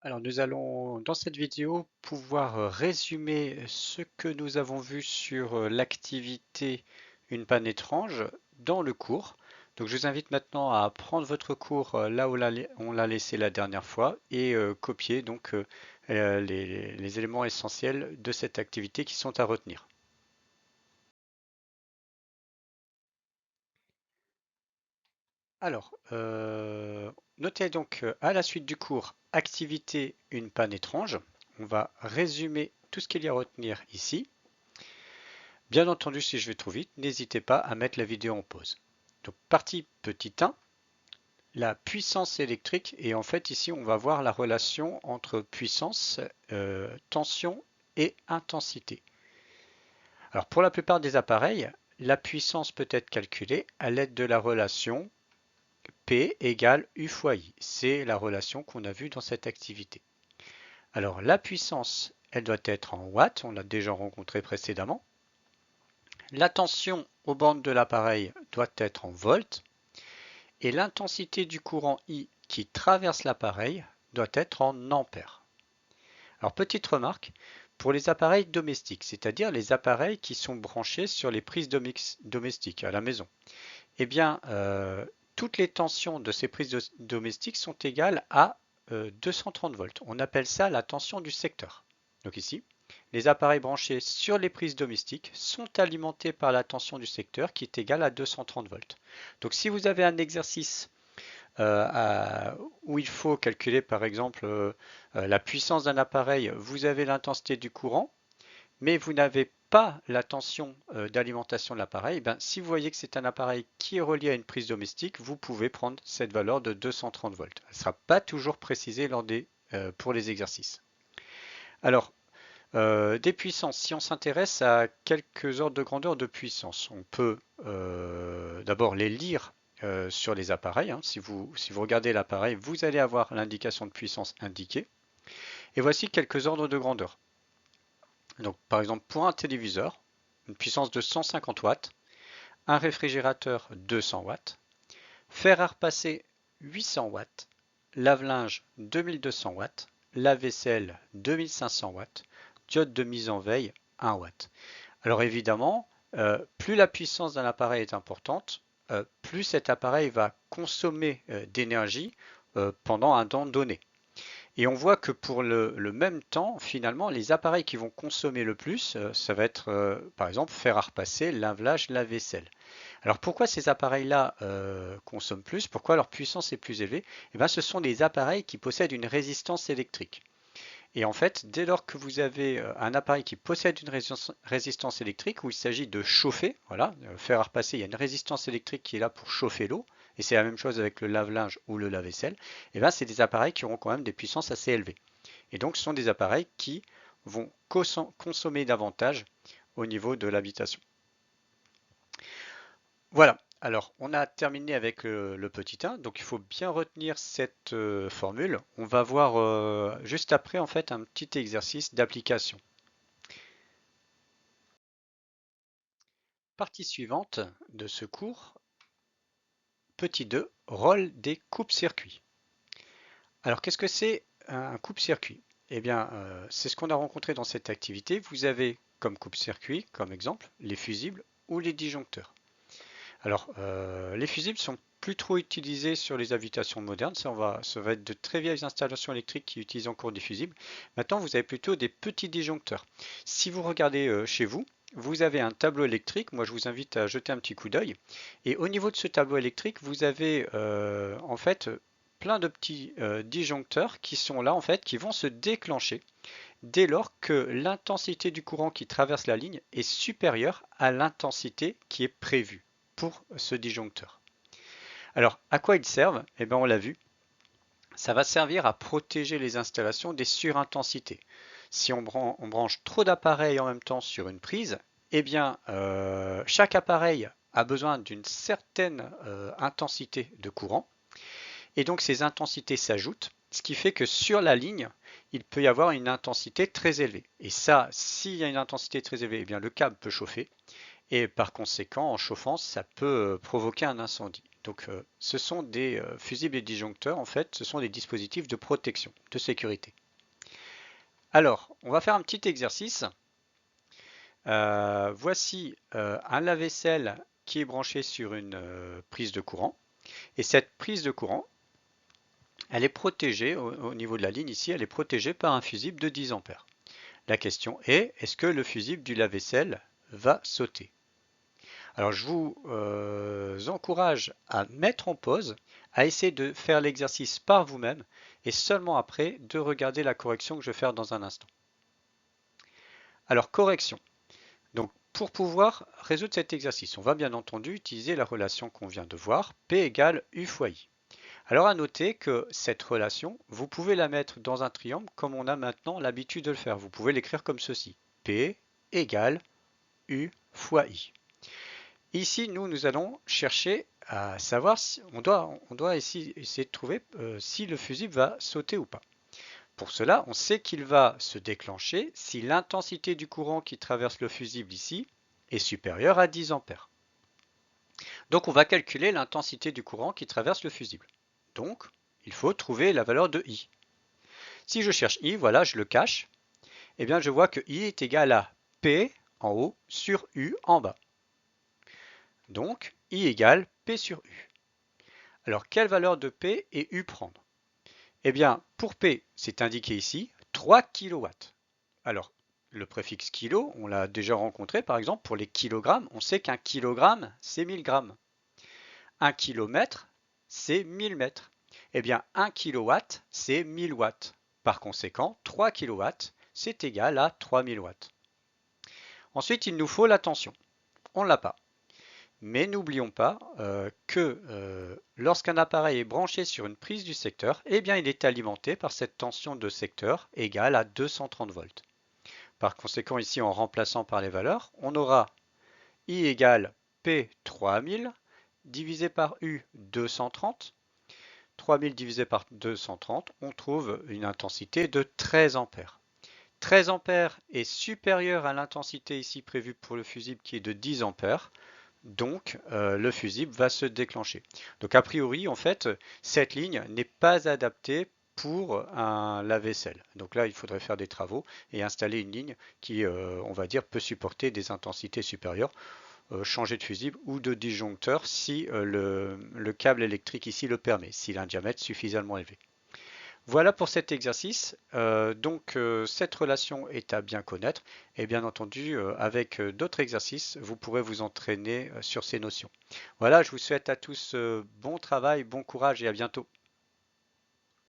Alors nous allons dans cette vidéo pouvoir résumer ce que nous avons vu sur l'activité Une panne étrange dans le cours. Donc je vous invite maintenant à prendre votre cours là où on l'a laissé la dernière fois et copier donc les éléments essentiels de cette activité qui sont à retenir. Alors, notez donc à la suite du cours Activité Une panne étrange, on va résumer tout ce qu'il y a à retenir ici. Bien entendu, si je vais trop vite, n'hésitez pas à mettre la vidéo en pause. Donc, partie petit 1, la puissance électrique. Et en fait, ici, on va voir la relation entre puissance, tension et intensité. Alors, pour la plupart des appareils, la puissance peut être calculée à l'aide de la relation P égale U fois I. C'est la relation qu'on a vue dans cette activité. Alors, la puissance, elle doit être en watts, on l'a déjà rencontré précédemment. La tension aux bornes de l'appareil doit être en volts et l'intensité du courant I qui traverse l'appareil doit être en ampères. Alors petite remarque, pour les appareils domestiques, c'est-à-dire les appareils qui sont branchés sur les prises domestiques à la maison, eh bien toutes les tensions de ces prises domestiques sont égales à 230 volts. On appelle ça la tension du secteur. Donc ici, les appareils branchés sur les prises domestiques sont alimentés par la tension du secteur qui est égale à 230 volts. Donc si vous avez un exercice où il faut calculer par exemple la puissance d'un appareil, vous avez l'intensité du courant, mais vous n'avez pas la tension d'alimentation de l'appareil, ben, si vous voyez que c'est un appareil qui est relié à une prise domestique, vous pouvez prendre cette valeur de 230 volts. Elle ne sera pas toujours précisée pour les exercices. Alors, des puissances, si on s'intéresse à quelques ordres de grandeur de puissance, on peut d'abord les lire sur les appareils. Hein. Si vous regardez l'appareil, vous allez avoir l'indication de puissance indiquée. Et voici quelques ordres de grandeur. Donc, par exemple, pour un téléviseur, une puissance de 150 watts, un réfrigérateur 200 watts, fer à repasser 800 watts, lave-linge 2200 watts, lave-vaisselle 2500 watts, diode de mise en veille 1 watt. Alors évidemment, plus la puissance d'un appareil est importante, plus cet appareil va consommer d'énergie pendant un temps donné. Et on voit que pour le même temps, finalement, les appareils qui vont consommer le plus, ça va être par exemple fer à repasser, lave-linge, lave-vaisselle. Alors pourquoi ces appareils-là consomment plus? Pourquoi leur puissance est plus élevée? Eh bien, ce sont des appareils qui possèdent une résistance électrique. Et en fait, dès lors que vous avez un appareil qui possède une résistance électrique, où il s'agit de chauffer, voilà, fer à repasser, il y a une résistance électrique qui est là pour chauffer l'eau, et c'est la même chose avec le lave-linge ou le lave-vaisselle, et bien c'est des appareils qui auront quand même des puissances assez élevées. Et donc ce sont des appareils qui vont consommer davantage au niveau de l'habitation. Voilà, alors on a terminé avec le petit 1, donc il faut bien retenir cette formule. On va voir juste après en fait un petit exercice d'application. Partie suivante de ce cours, petit 2, rôle des coupes-circuits. Alors qu'est-ce que c'est un coupe-circuit? Eh bien, c'est ce qu'on a rencontré dans cette activité. Vous avez comme coupe-circuit, comme exemple, les fusibles ou les disjoncteurs. Alors, les fusibles sont plus trop utilisés sur les habitations modernes. Ça va être de très vieilles installations électriques qui utilisent encore des fusibles. Maintenant, vous avez plutôt des petits disjoncteurs. Si vous regardez chez vous, vous avez un tableau électrique. Moi, je vous invite à jeter un petit coup d'œil. Et au niveau de ce tableau électrique, vous avez en fait plein de petits disjoncteurs qui sont là en fait, qui vont se déclencher dès lors que l'intensité du courant qui traverse la ligne est supérieure à l'intensité qui est prévue pour ce disjoncteur. Alors, à quoi ils servent? Eh bien, on l'a vu, ça va servir à protéger les installations des surintensités. Si on branche trop d'appareils en même temps sur une prise, eh bien, chaque appareil a besoin d'une certaine intensité de courant, et donc ces intensités s'ajoutent, ce qui fait que sur la ligne, il peut y avoir une intensité très élevée. Et ça, s'il y a une intensité très élevée, eh bien, le câble peut chauffer, et par conséquent, en chauffant, ça peut provoquer un incendie. Donc ce sont des fusibles et disjoncteurs, en fait, ce sont des dispositifs de protection, de sécurité. Alors, on va faire un petit exercice. Voici un lave-vaisselle qui est branché sur une prise de courant. Et cette prise de courant, elle est protégée au niveau de la ligne ici, elle est protégée par un fusible de 10 ampères. La question est-ce que le fusible du lave-vaisselle va sauter? Alors je vous encourage à mettre en pause, à essayer de faire l'exercice par vous-même et seulement après de regarder la correction que je vais faire dans un instant. Alors correction. Donc pour pouvoir résoudre cet exercice, on va bien entendu utiliser la relation qu'on vient de voir, P égale U fois I. Alors à noter que cette relation, vous pouvez la mettre dans un triangle comme on a maintenant l'habitude de le faire. Vous pouvez l'écrire comme ceci. P égale U fois I. Ici, nous allons chercher à savoir si on doit essayer de trouver si le fusible va sauter ou pas. Pour cela, on sait qu'il va se déclencher si l'intensité du courant qui traverse le fusible ici est supérieure à 10 ampères. Donc on va calculer l'intensité du courant qui traverse le fusible. Donc, il faut trouver la valeur de I. Si je cherche I, voilà, je le cache, eh bien je vois que I est égal à P en haut sur U en bas. Donc, I égale P sur U. Alors, quelle valeur de P et U prendre? Eh bien, pour P, c'est indiqué ici, 3 kW. Alors, le préfixe kilo, on l'a déjà rencontré par exemple pour les kilogrammes. On sait qu'un kilogramme, c'est 1000 grammes. Un kilomètre, c'est 1000 mètres. Eh bien, 1 kilowatt, c'est 1000 watts. Par conséquent, 3 kilowatts, c'est égal à 3000 watts. Ensuite, il nous faut la tension. On ne l'a pas. Mais n'oublions pas que lorsqu'un appareil est branché sur une prise du secteur, eh bien, il est alimenté par cette tension de secteur égale à 230 volts. Par conséquent, ici, en remplaçant par les valeurs, on aura I égale P 3000 divisé par U 230. 3000 divisé par 230, on trouve une intensité de 13 ampères. 13 ampères est supérieur à l'intensité ici prévue pour le fusible qui est de 10 ampères. Donc le fusible va se déclencher. Donc a priori, en fait, cette ligne n'est pas adaptée pour un lave-vaisselle. Donc là, il faudrait faire des travaux et installer une ligne qui, on va dire, peut supporter des intensités supérieures, changer de fusible ou de disjoncteur si le câble électrique ici le permet, s'il a un diamètre suffisamment élevé. Voilà pour cet exercice. Cette relation est à bien connaître et bien entendu avec d'autres exercices vous pourrez vous entraîner sur ces notions. Voilà, je vous souhaite à tous bon travail, bon courage et à bientôt.